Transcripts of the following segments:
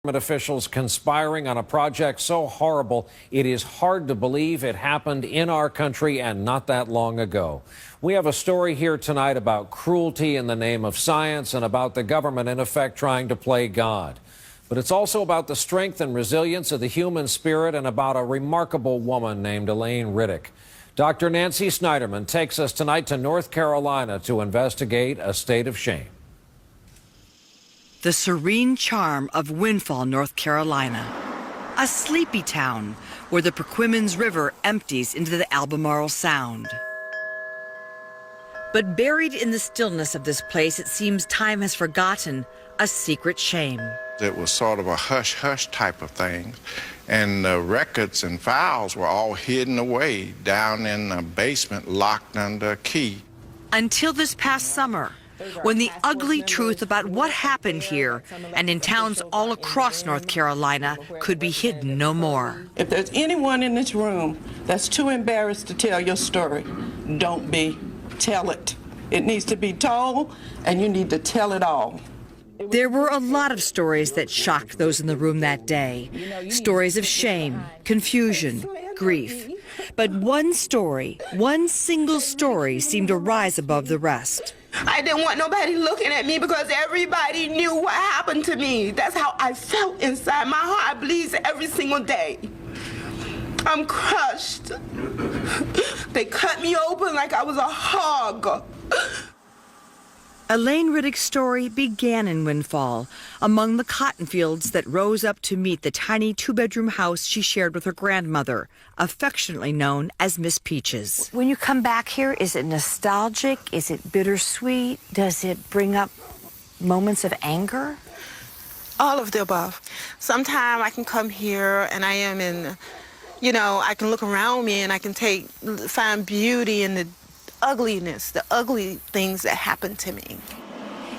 Officials conspiring on a project so horrible it is hard to believe it happened in our country and not that long ago. We have a story here tonight about cruelty in the name of science and about the government in effect trying to play God. But it's also about the strength and resilience of the human spirit and about a remarkable woman named Elaine Riddick. Dr. Nancy Snyderman takes us tonight to North Carolina to investigate a state of shame. The serene charm of Windfall, North Carolina, a sleepy town where the Perquimans River empties into the Albemarle Sound. But buried in the stillness of this place, it seems time has forgotten a secret shame. It was sort of a hush-hush type of thing, and the records and files were all hidden away down in the basement, locked under a key. Until this past summer, when the ugly truth about what happened here and in towns all across North Carolina could be hidden no more. If there's anyone in this room that's too embarrassed to tell your story, don't be. Tell it. It needs to be told, and you need to tell it all. There were a lot of stories that shocked those in the room that day. Stories of shame, confusion, grief. But one story, one single story, seemed to rise above the rest. I didn't want nobody looking at me because everybody knew what happened to me. That's how I felt inside. My heart bleeds every single day. I'm crushed. They cut me open like I was a hog. Elaine Riddick's story began in Windfall, among the cotton fields that rose up to meet the tiny two-bedroom house she shared with her grandmother, affectionately known as Miss Peaches. When you come back here, is it nostalgic? Is it bittersweet? Does it bring up moments of anger? All of the above. Sometimes I can come here and I am in, I can look around me and I can find beauty in the ugliness, the ugly things that happened to me.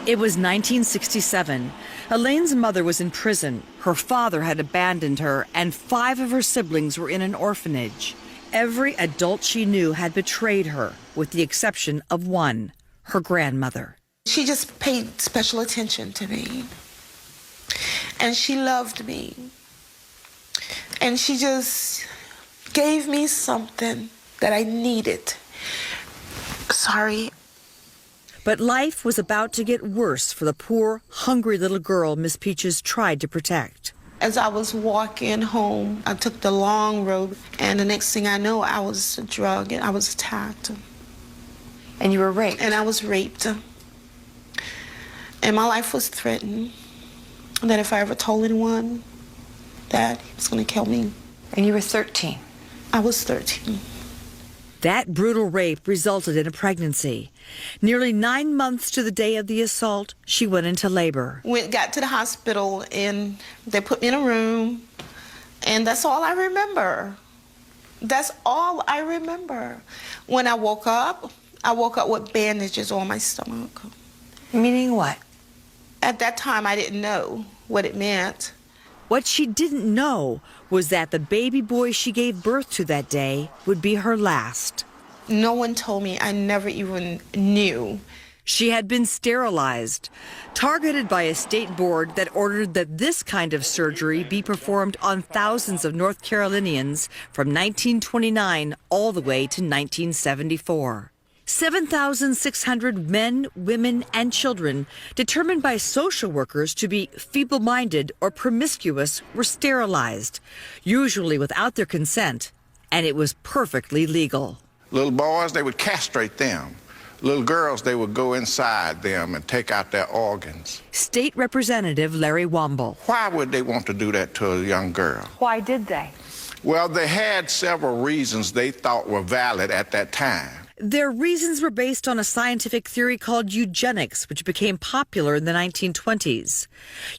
It was 1967. Elaine's mother was in prison. Her father had abandoned her, and 5 of her siblings were in an orphanage. Every adult she knew had betrayed her, with the exception of one, her grandmother. She just paid special attention to me. And she loved me. And she just gave me something that I needed. Sorry. But life was about to get worse for the poor, hungry little girl Miss Peaches tried to protect. As I was walking home, I took the long road, and the next thing I know, I was drugged and I was attacked. And you were raped? And I was raped. And my life was threatened. That if I ever told anyone that he was going to kill me. And you were 13? I was 13. That brutal rape resulted in a pregnancy. Nearly 9 months to the day of the assault, she went into labor. Got to the hospital, and they put me in a room, and that's all I remember. That's all I remember. When I woke up with bandages on my stomach. Meaning what? At that time, I didn't know what it meant. What she didn't know was that the baby boy she gave birth to that day would be her last. No one told me. I never even knew. She had been sterilized, targeted by a state board that ordered that this kind of surgery be performed on thousands of North Carolinians from 1929 all the way to 1974. 7,600 men, women, and children determined by social workers to be feeble-minded or promiscuous were sterilized, usually without their consent, and it was perfectly legal. Little boys, they would castrate them. Little girls, they would go inside them and take out their organs. State Representative Larry Womble. Why would they want to do that to a young girl? Why did they? Well, they had several reasons they thought were valid at that time. Their reasons were based on a scientific theory called eugenics, which became popular in the 1920s.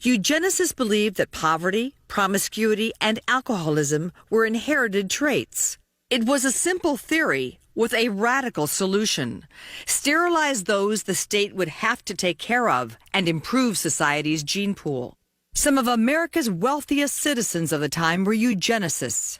Eugenicists believed that poverty, promiscuity, and alcoholism were inherited traits. It was a simple theory with a radical solution. Sterilize those the state would have to take care of and improve society's gene pool. Some of America's wealthiest citizens of the time were eugenicists.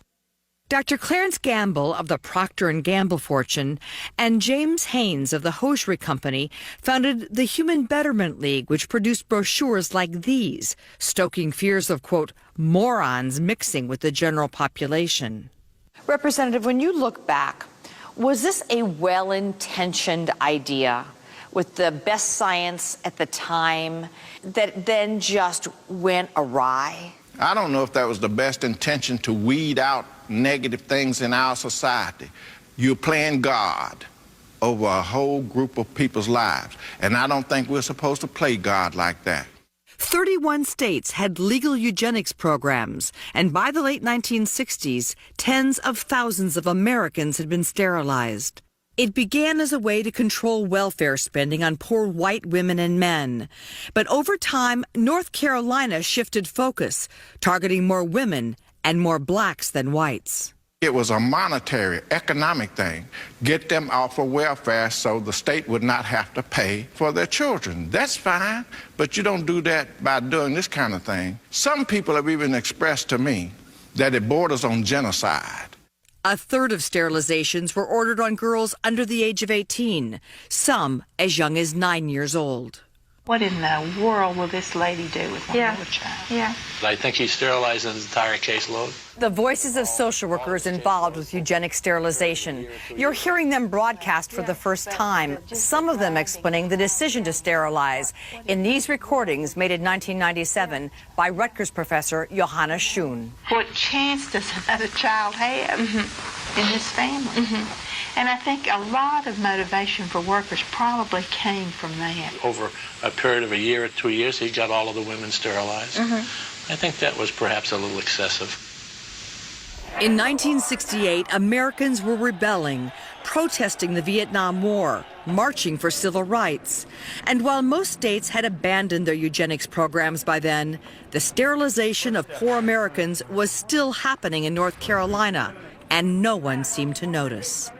Dr. Clarence Gamble of the Procter & Gamble fortune and James Haynes of the Hosiery Company founded the Human Betterment League, which produced brochures like these, stoking fears of, quote, morons mixing with the general population. Representative, when you look back, was this a well-intentioned idea with the best science at the time that then just went awry? I don't know if that was the best intention to weed out negative things in our society. You're playing God over a whole group of people's lives, and I don't think we're supposed to play God like that. 31 states had legal eugenics programs, and by the late 1960s, tens of thousands of Americans had been sterilized. It began as a way to control welfare spending on poor white women and men. But over time, North Carolina shifted focus, targeting more women and more blacks than whites. It was a monetary, economic thing. Get them off of welfare so the state would not have to pay for their children. That's fine, but you don't do that by doing this kind of thing. Some people have even expressed to me that it borders on genocide. A third of sterilizations were ordered on girls under the age of 18, some as young as 9 years old. What in the world will this lady do with my little child? Yeah. I think he sterilized his entire caseload. The voices of social workers involved with eugenic sterilization. You're hearing them broadcast for the first time, some of them explaining the decision to sterilize in these recordings made in 1997 by Rutgers professor Johanna Schoen. What chance does another child have in this family? And I think a lot of motivation for workers probably came from that. Over a period of a year or 2 years, he got all of the women sterilized. I think that was perhaps a little excessive. In 1968, Americans were rebelling, protesting the Vietnam War, marching for civil rights. And while most states had abandoned their eugenics programs by then, the sterilization of poor Americans was still happening in North Carolina, and no one seemed to notice.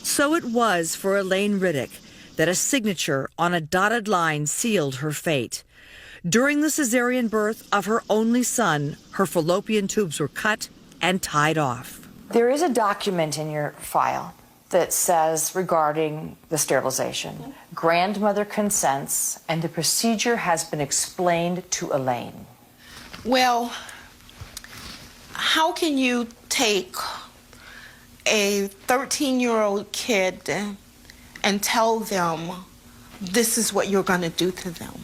So it was for Elaine Riddick that a signature on a dotted line sealed her fate. During the cesarean birth of her only son, her fallopian tubes were cut and tied off. There is a document in your file that says regarding the sterilization, grandmother consents and the procedure has been explained to Elaine. Well, how can you take a 13-year-old kid and tell them this is what you're going to do to them?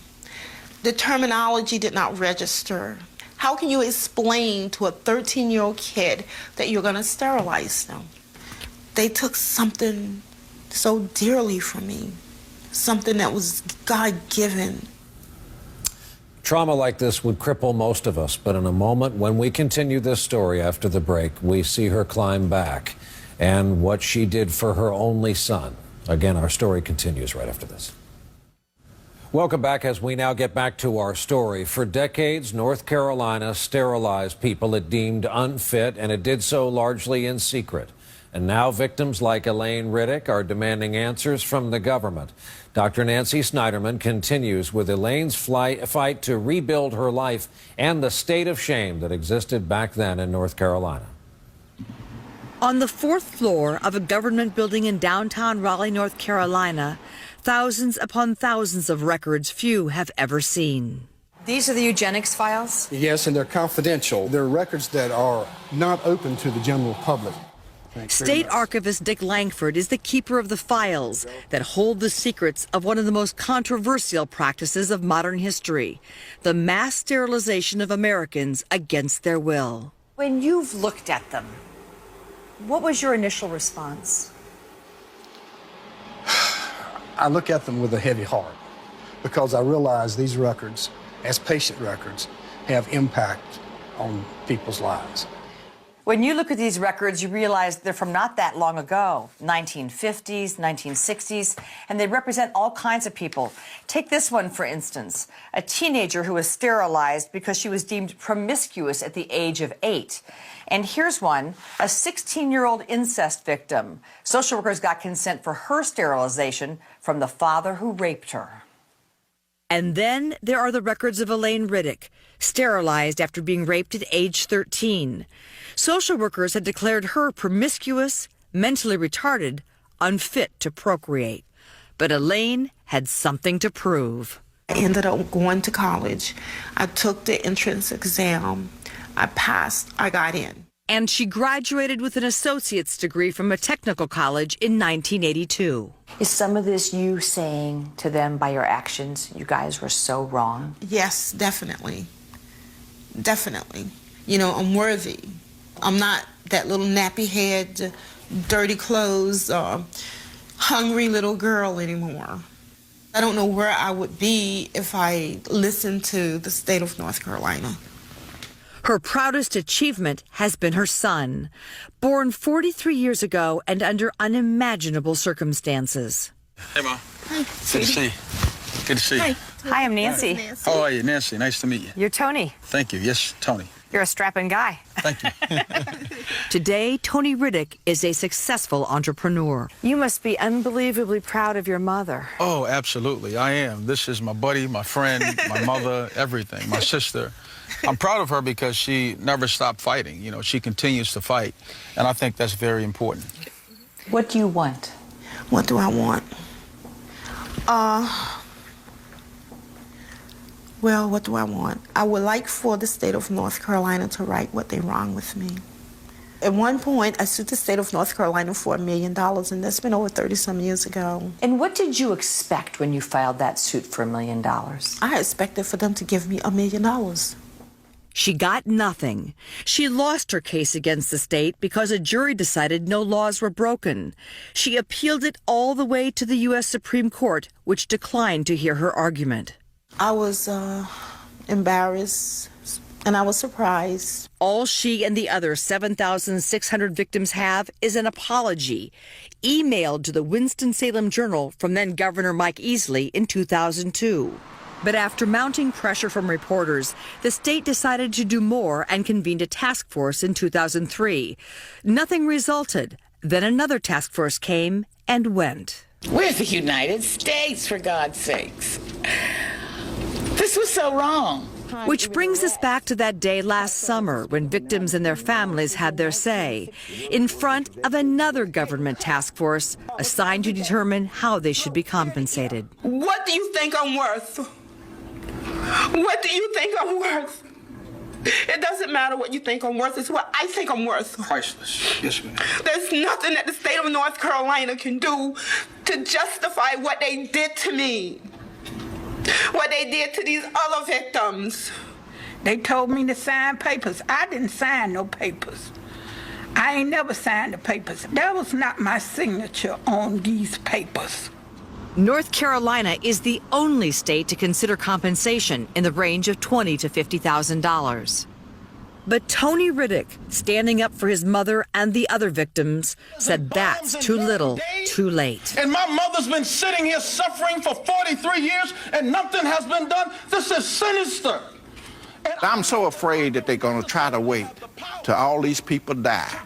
The terminology did not register. How can you explain to a 13-year-old kid that you're going to sterilize them? They took something so dearly from me, something that was God-given. Trauma like this would cripple most of us, but in a moment when we continue this story after the break, we see her climb back and what she did for her only son. Again, our story continues right after this. Welcome back as we now get back to our story. For decades, North Carolina sterilized people it deemed unfit, and it did so largely in secret. And now victims like Elaine Riddick are demanding answers from the government. Dr. Nancy Snyderman continues with Elaine's fight to rebuild her life and the state of shame that existed back then in North Carolina. On the 4th floor of a government building in downtown Raleigh, North Carolina, thousands upon thousands of records few have ever seen. These are the eugenics files? Yes, and they're confidential. They're records that are not open to the general public. State Archivist Dick Langford is the keeper of the files that hold the secrets of one of the most controversial practices of modern history, the mass sterilization of Americans against their will. When you've looked at them, what was your initial response? I look at them with a heavy heart because I realize these records, as patient records, have impact on people's lives. When you look at these records, you realize they're from not that long ago, 1950s, 1960s, and they represent all kinds of people. Take this one, for instance, a teenager who was sterilized because she was deemed promiscuous at the age of 8. And here's one, a 16-year-old incest victim. Social workers got consent for her sterilization from the father who raped her. And then there are the records of Elaine Riddick, sterilized after being raped at age 13. Social workers had declared her promiscuous, mentally retarded, unfit to procreate. But Elaine had something to prove. I ended up going to college. I took the entrance exam. I passed. I got in. And she graduated with an associate's degree from a technical college in 1982. Is some of this you saying to them by your actions, you guys were so wrong? Yes, definitely. Definitely. You know, I'm worthy. I'm not that little nappy head, dirty clothes, hungry little girl anymore. I don't know where I would be if I listened to the state of North Carolina. Her proudest achievement has been her son, born 43 years ago and under unimaginable circumstances. Hey, Mom. Hi, Good to see you. Good to see you. Hi. Hi, I'm Nancy. How are you, Nancy? Nice to meet you. You're Tony. Thank you. Yes, Tony. You're a strapping guy. Thank you. Today, Tony Riddick is a successful entrepreneur. You must be unbelievably proud of your mother. Oh, absolutely. I am. This is my buddy, my friend, my mother, everything, my sister. I'm proud of her because she never stopped fighting. You know, she continues to fight, and I think that's very important. What do you want? What do I want? Well, what do I want? I would like for the state of North Carolina to right what they wrong with me. At one point, I sued the state of North Carolina for $1 million, and that's been over 30-some years ago. And what did you expect when you filed that suit for $1 million? I expected for them to give me $1 million. She got nothing. She lost her case against the state because a jury decided no laws were broken. She appealed it all the way to the U.S. Supreme Court, which declined to hear her argument. I was embarrassed, and I was surprised. All she and the other 7,600 victims have is an apology, emailed to the Winston-Salem Journal from then-Governor Mike Easley in 2002. But after mounting pressure from reporters, the state decided to do more and convened a task force in 2003. Nothing resulted. Then another task force came and went. We're the United States, for God's sakes. This was so wrong. Which brings us back to that day last summer when victims and their families had their say, in front of another government task force assigned to determine how they should be compensated. What do you think I'm worth? What do you think I'm worth? It doesn't matter what you think I'm worth. It's what I think I'm worth. Priceless. Yes, ma'am. There's nothing that the state of North Carolina can do to justify what they did to me. What they did to these other victims. They told me to sign papers. I didn't sign no papers. I ain't never signed the papers. That was not my signature on these papers. North Carolina is the only state to consider compensation in the range of $20,000 to $50,000. But Tony Riddick, standing up for his mother and the other victims, said that's too little, too late. And my mother's been sitting here suffering for 43 years and nothing has been done. This is sinister. I'm so afraid that they're going to try to wait till all these people die.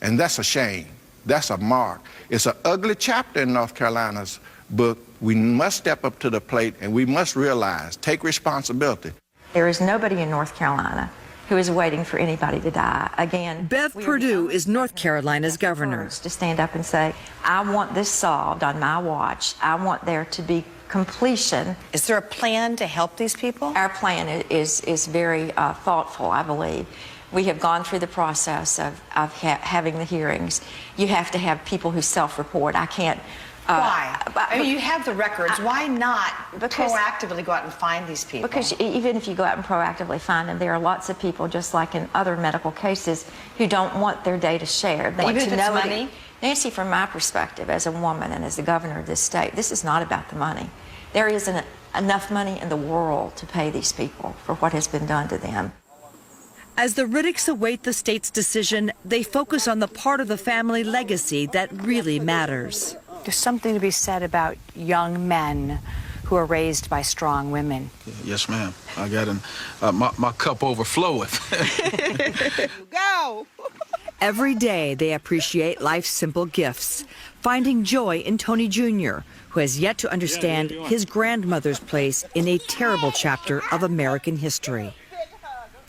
And that's a shame. That's a mark. It's an ugly chapter in North Carolina's book. We must step up to the plate and we must realize, take responsibility. There is nobody in North Carolina who is waiting for anybody to die. Again, Bev Perdue is North Carolina's governor. To stand up and say, I want this solved on my watch. I want there to be completion. Is there a plan to help these people? Our plan is very thoughtful, I believe. We have gone through the process of having the hearings. You have to have people who self-report. I can't. Why? I mean, you have the records. Why not proactively go out and find these people? Because even if you go out and proactively find them, there are lots of people, just like in other medical cases, who don't want their data shared. They Even want if to it's know money? Nancy, from my perspective as a woman and as the governor of this state, this is not about the money. There isn't enough money in the world to pay these people for what has been done to them. As the Riddicks await the state's decision, they focus on the part of the family legacy that really matters. There's something to be said about young men who are raised by strong women. Yes, ma'am. I got my cup overfloweth. Go! Every day they appreciate life's simple gifts, finding joy in Tony Jr., who has yet to understand his grandmother's place in a terrible chapter of American history.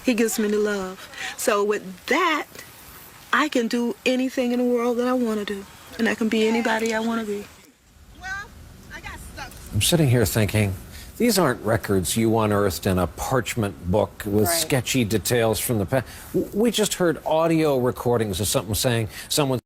He gives me the love. So with that, I can do anything in the world that I want to do. And I can be anybody I want to be. I'm sitting here thinking, these aren't records you unearthed in a parchment book with sketchy details from the past. We just heard audio recordings of something saying someone